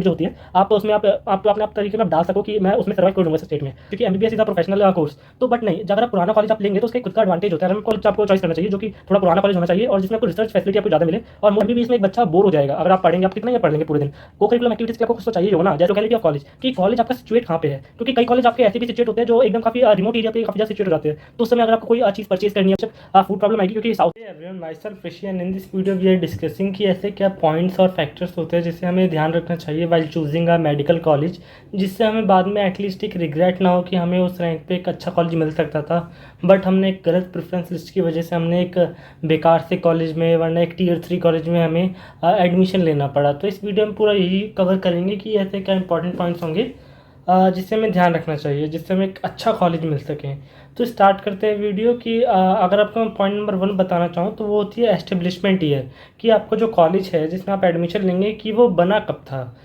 जो होती है आप उसमें आप अपने आप तरीके में डाल सको कि मैं उसमें सर्वाइव कर लूँगा स्टेट में, क्योंकि MBBS is a professional course. तो बट नहीं, अगर आप पुराना कॉलेज आप लेंगे तो उसका खुद का एडवांटेज होता है। अगर कॉलेज आपको चॉइस करना चाहिए जो कि थोड़ा पुराना कॉलेज होना चाहिए और जिसमें आपको रिसर्च फैसिलिटी आपको ज़्यादा मिले। और एमबीबीएस में एक बच्चा बोर हो जाएगा अगर आप पढ़ेंगे, आप कितना ही पढ़ लेंगे पूरे दिन। को करिकुलम एक्टिविटीज़ के आपको कुछ तो चाहिए हो ना, जैसे लोकेलिटी ऑफ कॉलेज कि कॉलेज आपका सिचुएट कहाँ पे है, क्योंकि कई कॉलेज आपके ऐसे भी सिचुएट होते हैं जो एकदम काफ़ी रिमोट एरिया पे काफ़ी ज़्यादा सिचुएट हो जाते हैं। तो उस समय अगर आपको कोई चीज़ परचेज करनी है, फूड प्रॉब्लम आएगी, क्योंकि south. Everyone, myself Rishi and in this video we are discussing कि ऐसे क्या पॉइंट्स और फैक्टर्स होते हैं जिसे हमें ध्यान रखना चाहिए while choosing a medical college, जिससे हमें बाद में एटलीस्ट एक रिग्रेट ना हो कि हमें उस रैंक पे एक अच्छा कॉलेज मिल सकता था, बट हमने एक गलत प्रेफरेंस लिस्ट की वजह से हमने एक बेकार से कॉलेज में, वरना एक टियर 3 कॉलेज में हमें एडमिशन लेना पड़ा। तो इस वीडियो में पूरा यही कवर करेंगे कि ऐसे क्या इंपॉर्टेंट पॉइंट्स होंगे जिससे हमें ध्यान रखना चाहिए, जिससे हमें एक अच्छा कॉलेज मिल सके। तो स्टार्ट करते हैं वीडियो कि अगर आपको मैं पॉइंट नंबर 1 बताना चाहूँ तो वो होती है एस्टेब्लिशमेंट ईयर, कि आपको जो कॉलेज है जिसमें आप एडमिशन लेंगे कि वो बना कब था।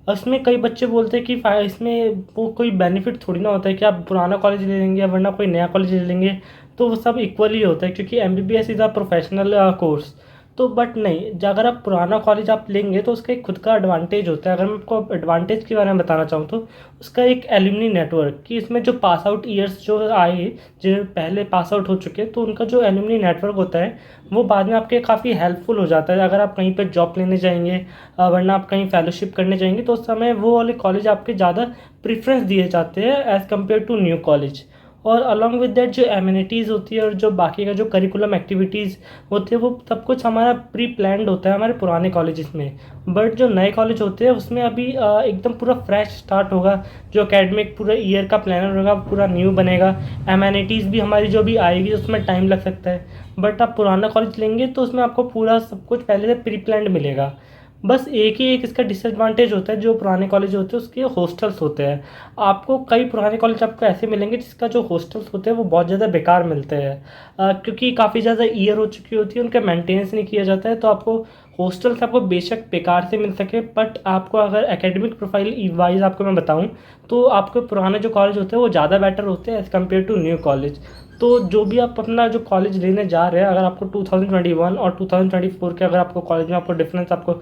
उसमें कई बच्चे बोलते हैं कि इसमें वो कोई बेनिफिट थोड़ी ना होता है कि आप पुराना कॉलेज ले लेंगे या वरना कोई नया कॉलेज ले लेंगे तो वो सब इक्वली होता है, क्योंकि MBBS is a professional course. तो बट नहीं, अगर आप पुराना कॉलेज आप लेंगे तो उसका एक खुद का एडवांटेज होता है। अगर मैं आपको एडवांटेज के बारे में बताना चाहूँ तो उसका एक एलुमनी नेटवर्क, कि इसमें जो पास आउट ईयर्स जो आए, जो पहले पास आउट हो चुके, तो उनका जो एलुमनी नेटवर्क होता है वो बाद में आपके काफ़ी हेल्पफुल हो जाता है। अगर आप कहीं पर जॉब लेने जाएंगे, वरना आप कहीं फेलोशिप करने जाएंगे, तो उस समय वो वाले कॉलेज आपके ज़्यादा प्रेफरेंस दिए जाते हैं as compare to new college. और अलॉन्ग विद दैट जो एमिनिटीज़ होती है और जो बाकी का जो करिकुलम एक्टिविटीज़ होती है वो सब कुछ हमारा प्री प्लान्ड होता है हमारे पुराने कॉलेजेस में। बट जो नए कॉलेज होते हैं उसमें अभी एकदम पूरा फ्रेश स्टार्ट होगा। जो एकेडमिक पूरा ईयर का प्लानर होगा पूरा न्यू बनेगा। एमिनिटीज़ भी हमारी जो भी आएगी उसमें टाइम लग सकता है। बट आप पुराना कॉलेज लेंगे तो उसमें आपको पूरा सब कुछ पहले से प्री प्लान्ड मिलेगा। बस एक ही एक इसका डिसएडवांटेज होता है, जो पुराने कॉलेज होते हैं उसके हॉस्टल्स होते हैं। आपको कई पुराने कॉलेज आपको ऐसे मिलेंगे जिसका जो हॉस्टल्स होते हैं वो बहुत ज़्यादा बेकार मिलते हैं, क्योंकि काफ़ी ज़्यादा ईयर हो चुकी होती है, उनका मेंटेनेंस नहीं किया जाता है। तो आपको हॉस्टल्स आपको बेशक बेकार से मिल सके, बट आपको अगर एकेडमिक प्रोफाइल वाइज आपको मैं बताऊं तो आपके पुराने जो कॉलेज होते हैं वो ज़्यादा बेटर होते हैं as compare to new college. तो जो भी आप अपना जो कॉलेज लेने जा रहे हैं, अगर आपको 2021 और 2024 के अगर आपको कॉलेज में आपको डिफरेंस आपको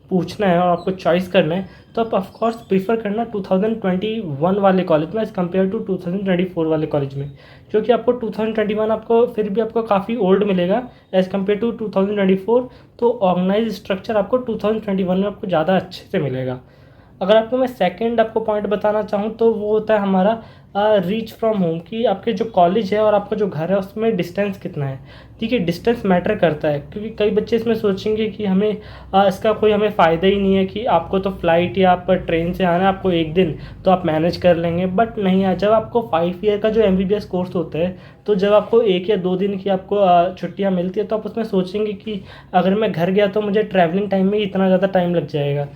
पूछना है और आपको चॉइस करना है, तो आप ऑफकोर्स प्रीफर करना 2021 वाले कॉलेज में एज़ कम्पेयर टू 2024 वाले कॉलेज में, क्योंकि आपको 2021 आपको फिर भी आपको काफ़ी ओल्ड मिलेगा एज़ कम्पेयर टू 2024। तो ऑर्गेनाइज स्ट्रक्चर आपको 2021 में आपको ज़्यादा अच्छे से मिलेगा। अगर आपको मैं सेकंड आपको पॉइंट बताना चाहूँ तो वो होता है हमारा रीच फ्रॉम होम, कि आपके जो कॉलेज है और आपका जो घर है उसमें डिस्टेंस कितना है। ठीक है, डिस्टेंस मैटर करता है, क्योंकि कई बच्चे इसमें सोचेंगे कि हमें इसका कोई हमें फ़ायदा ही नहीं है, कि आपको तो फ्लाइट या आप ट्रेन से आना है, आपको एक दिन तो आप मैनेज कर लेंगे। बट नहीं है, जब आपको 5 ईयर का जो एमबीबीएस कोर्स होता है, तो जब आपको 1 या 2 दिन की आपको छुट्टियाँ मिलती है तो आप उसमें सोचेंगे कि अगर मैं घर गया तो मुझे ट्रैवलिंग टाइम में इतना ज़्यादा टाइम लग जाएगा।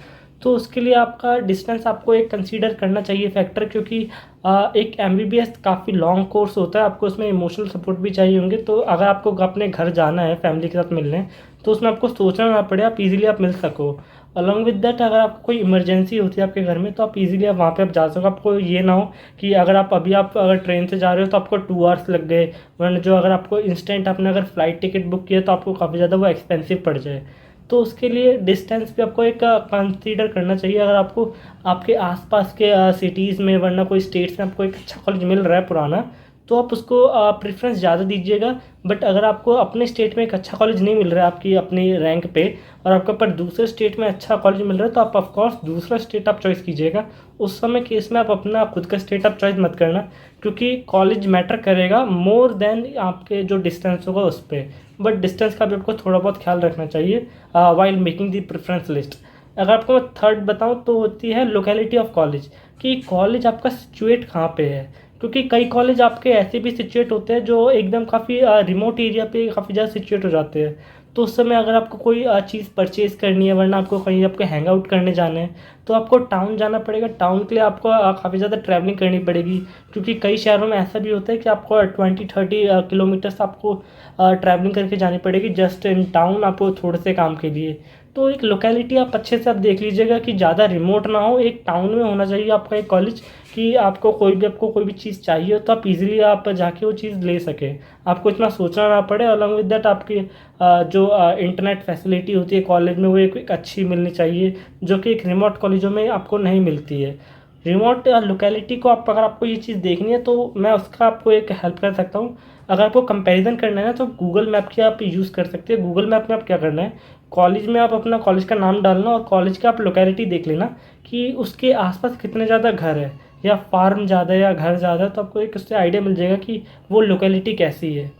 तो उसके लिए आपका डिस्टेंस आपको एक कंसीडर करना चाहिए फैक्टर, क्योंकि एक एमबीबीएस काफ़ी लॉन्ग कोर्स होता है, आपको उसमें इमोशनल सपोर्ट भी चाहिए होंगे। तो अगर आपको अपने घर जाना है फैमिली के साथ मिलने, तो उसमें आपको सोचना ना पड़े, आप इजीली आप मिल सको। अलॉन्ग विद दैट अगर आपको कोई इमरजेंसी होती है आपके घर में, तो आप इजीली आप वहाँ पे आप जा सको। आपको ये ना हो कि अगर आप अभी आप अगर ट्रेन से जा रहे हो तो आपको 2 आवर्स लग गए, वरना जो अगर आपको इंस्टेंट आपने अगर फ़्लाइट टिकट बुक किया तो आपको काफ़ी ज़्यादा वो एक्सपेंसिव पड़ जाए। तो उसके लिए डिस्टेंस भी आपको एक कंसीडर करना चाहिए। अगर आपको आपके आसपास के सिटीज़ में, वरना कोई स्टेट्स में आपको एक अच्छा कॉलेज मिल रहा है पुराना, तो आप उसको प्रेफरेंस ज़्यादा दीजिएगा। बट अगर आपको अपने स्टेट में एक अच्छा कॉलेज नहीं मिल रहा है आपकी अपनी रैंक पे, और आपके पर दूसरे स्टेट में अच्छा कॉलेज मिल रहा है, तो आप ऑफकोर्स दूसरा स्टेट आप चॉइस कीजिएगा। उस समय केस में आप अपना खुद का स्टेट आप चॉइस मत करना, क्योंकि कॉलेज मैटर करेगा मोर देन आपके जो डिस्टेंस होगा उस पर। बट डिस्टेंस का भी आपको थोड़ा बहुत ख्याल रखना चाहिए while making the preference list. अगर आपको मैं थर्ड बताऊं तो होती है लोकेलिटी ऑफ कॉलेज, कि कॉलेज आपका सिचुएट कहाँ पे है। क्योंकि कई कॉलेज आपके ऐसे भी सिचुएट होते हैं जो एकदम काफ़ी रिमोट एरिया पे काफ़ी ज़्यादा सिचुएट हो जाते हैं। तो उस समय अगर आपको कोई चीज़ परचेज़ करनी है, वरना आपको कहीं आपको हैंग आउट करने जाना है, तो आपको टाउन जाना पड़ेगा। टाउन के लिए आपको काफ़ी ज़्यादा ट्रैवलिंग करनी पड़ेगी, क्योंकि कई शहरों में ऐसा भी होता है कि आपको 20-30 किलोमीटर्स आपको ट्रैवलिंग करके जानी पड़ेगी जस्ट इन टाउन, आपको थोड़े से काम के लिए। तो एक लोकेलिटी आप अच्छे से आप देख लीजिएगा कि ज़्यादा रिमोट ना हो, एक टाउन में होना चाहिए आपका एक कॉलेज, कि आपको कोई भी चीज़ चाहिए तो आप इजीली आप जाके वो चीज़ ले सकें, आपको इतना सोचना ना पड़े। अलॉन्ग विद दैट आपकी जो इंटरनेट फैसिलिटी होती है कॉलेज में वो एक अच्छी मिलनी चाहिए, जो कि एक रिमोट कॉलेजों में आपको नहीं मिलती है। रिमोट लोकेलिटी को आप अगर आपको ये चीज़ देखनी है तो मैं उसका आपको एक हेल्प कर सकता हूँ। अगर आपको कंपैरिजन करना है ना तो गूगल मैप की आप यूज़ कर सकते हैं। गूगल मैप में आप क्या करना है, कॉलेज में आप अपना कॉलेज का नाम डालना और कॉलेज का आप लोकेलिटी देख लेना कि उसके आसपास कितने ज़्यादा घर है, या फार्म ज़्यादा है या घर ज़्यादा है, तो आपको एक उससे आइडिया मिल जाएगा कि वो लोकेलिटी कैसी है।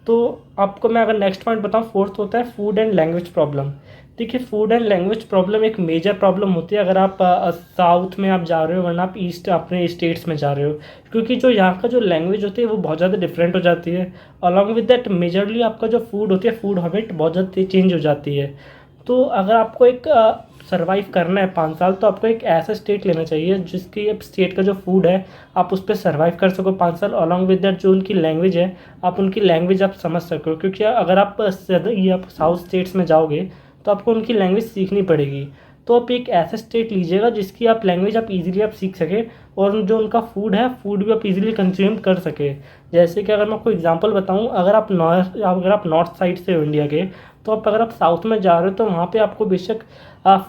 तो आपको मैं अगर नेक्स्ट पॉइंट बताऊँ, फोर्थ होता है फूड एंड लैंग्वेज प्रॉब्लम। देखिए फूड एंड लैंग्वेज प्रॉब्लम एक मेजर प्रॉब्लम होती है अगर आप साउथ में आप जा रहे हो वरना आप ईस्ट अपने स्टेट्स में जा रहे हो, क्योंकि जो यहाँ का जो लैंग्वेज होती है वो बहुत ज़्यादा डिफरेंट हो जाती है। अलॉन्ग विद दैट मेजरली आपका जो फूड होती है, फूड हैबिट बहुत ज़्यादा चेंज हो जाती है। तो अगर आपको एक सर्वाइव करना है 5 साल, तो आपको एक ऐसा स्टेट लेना चाहिए जिसकी स्टेट का जो फूड है आप उस पर सर्वाइव कर सको 5 साल। अलॉन्ग विद दैट जो उनकी लैंग्वेज है आप उनकी लैंग्वेज आप समझ सको, क्योंकि अगर आप साउथ स्टेट्स में जाओगे तो आपको उनकी लैंग्वेज सीखनी पड़ेगी। तो आप एक ऐसा स्टेट लीजिएगा जिसकी आप लैंग्वेज आप इजीली आप सीख सके, और जो उनका फूड है फूड भी आप इजीली कंज्यूम कर सके। जैसे कि अगर मैं आपको एग्जांपल बताऊं, अगर आप नॉर्थ साइड से हो इंडिया के, तो अगर आप साउथ में जा रहे हो तो वहाँ पे आपको बेशक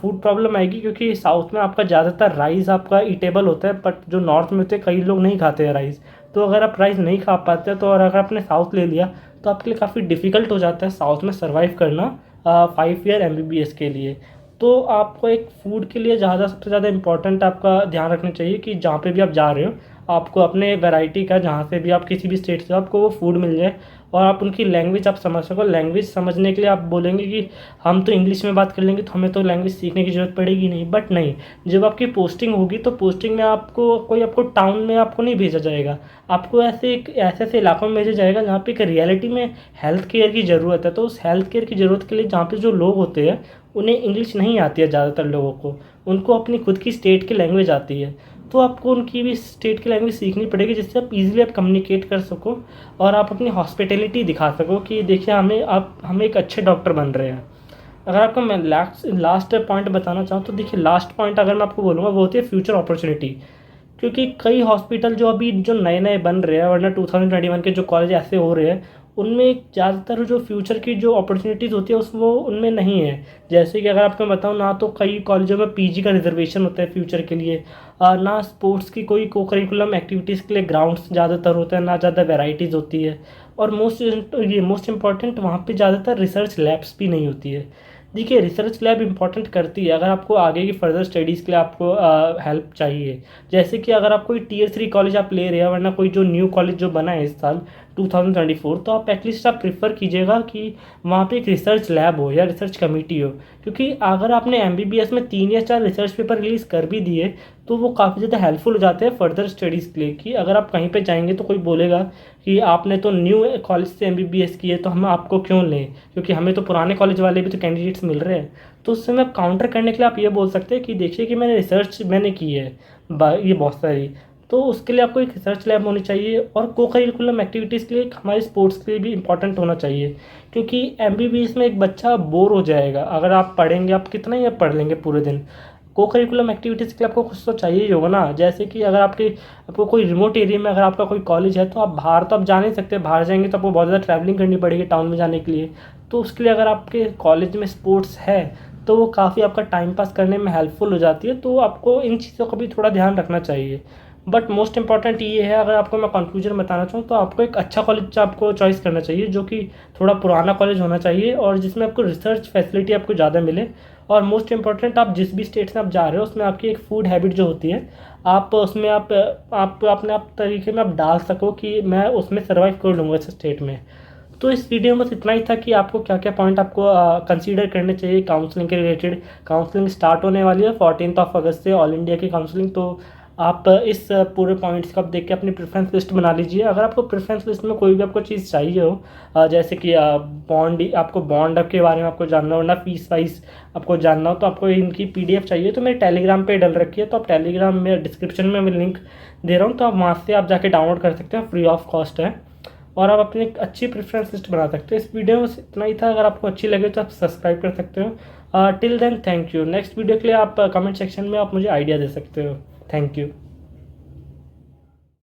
फूड प्रॉब्लम आएगी, क्योंकि साउथ में आपका ज़्यादातर राइस आपका ईटेबल होता है, बट जो नॉर्थ में होते हैं कई लोग नहीं खाते हैं राइस। तो अगर आप राइस नहीं खा पाते तो, और अगर आपने साउथ ले लिया तो आपके लिए काफ़ी डिफ़िकल्ट हो जाता है साउथ में सर्वाइव करना 5 ईयर MBBS के लिए। तो आपको एक फ़ूड के लिए सबसे ज़्यादा इम्पोर्टेंट आपका ध्यान रखना चाहिए कि जहाँ पे भी आप जा रहे हो आपको अपने वैरायटी का, जहाँ से भी आप किसी भी स्टेट से आपको वो फूड मिल जाए और आप उनकी लैंग्वेज आप समझ सको। लैंग्वेज समझने के लिए आप बोलेंगे कि हम तो इंग्लिश में बात कर लेंगे तो हमें तो लैंग्वेज सीखने की ज़रूरत पड़ेगी नहीं, बट नहीं, जब आपकी पोस्टिंग होगी तो पोस्टिंग में आपको टाउन में आपको नहीं भेजा जाएगा, आपको ऐसे इलाकों में भेजा जाएगा जहाँ पे एक रियलिटी में हेल्थ केयर की ज़रूरत है। तो उस हेल्थ केयर की ज़रूरत के लिए जहाँ पे जो लोग होते हैं उन्हें इंग्लिश नहीं आती है, ज़्यादातर लोगों को उनको अपनी खुद की स्टेट की लैंग्वेज आती है। तो आपको उनकी भी स्टेट की लैंग्वेज सीखनी पड़ेगी जिससे आप इजीली आप कम्युनिकेट कर सको और आप अपनी हॉस्पिटैलिटी दिखा सको कि देखिए हम एक अच्छे डॉक्टर बन रहे हैं। अगर आपको मैं लास्ट पॉइंट बताना चाहूँ तो देखिए लास्ट पॉइंट अगर मैं आपको बोलूँगा वो होती है फ्यूचर अपॉर्चुनिटी। क्योंकि कई हॉस्पिटल जो नए नए बन रहे हैं, वरना 2021 के जो कॉलेज ऐसे हो रहे हैं उनमें ज़्यादातर जो फ्यूचर की जो अपॉर्चुनिटीज़ होती है वो उनमें नहीं है। जैसे कि अगर आपको बताऊँ ना, तो कई कॉलेजों में PG का रिजर्वेशन होता है फ्यूचर के लिए, ना स्पोर्ट्स की कोई को करिकुलम एक्टिविटीज़ के लिए ग्राउंड्स ज़्यादातर होते हैं, ना ज़्यादा वेराइटीज़ होती है, और मोस्ट इम्पॉर्टेंट वहाँ पे ज़्यादातर रिसर्च लैब्स भी नहीं होती है। देखिए रिसर्च लैब इंपॉर्टेंट करती है अगर आपको आगे की फर्दर स्टडीज़ के लिए आपको हेल्प चाहिए। जैसे कि अगर आप कोई Tier 3 कॉलेज आप ले रहे हैं, वरना कोई जो न्यू कॉलेज जो बना है इस साल 2024, तो आप एटलीस्ट आप प्रेफर कीजिएगा कि वहाँ पे एक रिसर्च लैब हो या रिसर्च कमेटी हो, क्योंकि अगर आपने MBBS में 3 या 4 रिसर्च पेपर रिलीज़ कर भी दिए तो वो काफ़ी ज़्यादा हेल्पफुल हो जाते हैं फर्दर स्टडीज़ के लिए। कि अगर आप कहीं पे जाएंगे तो कोई बोलेगा कि आपने तो न्यू कॉलेज से MBBS की है तो हम आपको क्यों लें, क्योंकि हमें तो पुराने कॉलेज वाले भी तो कैंडिडेट्स मिल रहे हैं। तो उससे मैं काउंटर करने के लिए आप ये बोल सकते हैं कि देखिए कि मैंने की है ये बहुत सारी, तो उसके लिए आपको एक रिसर्च लैब होनी चाहिए, और को करिकुलम एक्टिविटीज़ के लिए हमारे स्पोर्ट्स के लिए भी इंपॉर्टेंट होना चाहिए। क्योंकि MBBS में एक बच्चा बोर हो जाएगा अगर आप पढ़ेंगे, आप कितना ही आप पढ़ लेंगे पूरे दिन। को करिकुलम एक्टिविटीज़ के लिए आपको कुछ तो चाहिए ही होगा ना। जैसे कि अगर आपको कोई रिमोट एरिया में अगर आपका कोई कॉलेज है तो आप बाहर तो आप जा नहीं सकते, बाहर जाएंगे तो आपको बहुत ज़्यादा ट्रैवलिंग करनी पड़ेगी टाउन में जाने के लिए। तो उसके लिए अगर आपके कॉलेज में स्पोर्ट्स है तो वो काफ़ी आपका टाइम पास करने में हेल्पफुल हो जाती है। तो आपको इन चीज़ों का भी थोड़ा ध्यान रखना चाहिए। बट मोस्ट इंपॉर्टेंट ये है, अगर आपको मैं कंक्लूजन बताना चाहूँ तो आपको एक अच्छा कॉलेज आपको चॉइस करना चाहिए जो कि थोड़ा पुराना कॉलेज होना चाहिए और जिसमें आपको रिसर्च फैसिलिटी आपको ज़्यादा मिले। और मोस्ट इंपॉर्टेंट, आप जिस भी स्टेट से आप जा रहे हो उसमें आपकी एक फूड हैबिट जो होती है आप उसमें आप अपने आप तरीके में आप डाल सको कि मैं उसमें सर्वाइव कर लूँगा इस स्टेट में। तो इस वीडियो में बस इतना ही था कि आपको क्या क्या पॉइंट आपको कंसीडर करने चाहिए काउंसलिंग के रिलेटेड। काउंसलिंग स्टार्ट होने वाली है 14 अगस्त से ऑल इंडिया की काउंसलिंग। तो आप इस पूरे पॉइंट्स को आप देख के अपनी प्रेफरेंस लिस्ट बना लीजिए। अगर आपको प्रेफरेंस लिस्ट में कोई भी आपको चीज़ चाहिए हो, जैसे कि बॉन्ड के बारे में आपको जानना हो, ना फीस वाइज आपको जानना हो, तो आपको इनकी PDF चाहिए तो मेरे टेलीग्राम पे डल रखी है। तो आप टेलीग्राम में डिस्क्रिप्शन में मैं लिंक दे रहा हूँ, तो आप वहाँ से आप जाके डाउनलोड कर सकते हैं, फ्री ऑफ कॉस्ट है, और आप अपनी एक अच्छी प्रेफरेंस लिस्ट बना सकते हो। इस वीडियो में इतना ही था। अगर आपको अच्छी लगे तो आप सब्सक्राइब कर सकते हो till then thank you. Next video के लिए आप कमेंट सेक्शन में आप मुझे आइडिया दे सकते हो। Thank you.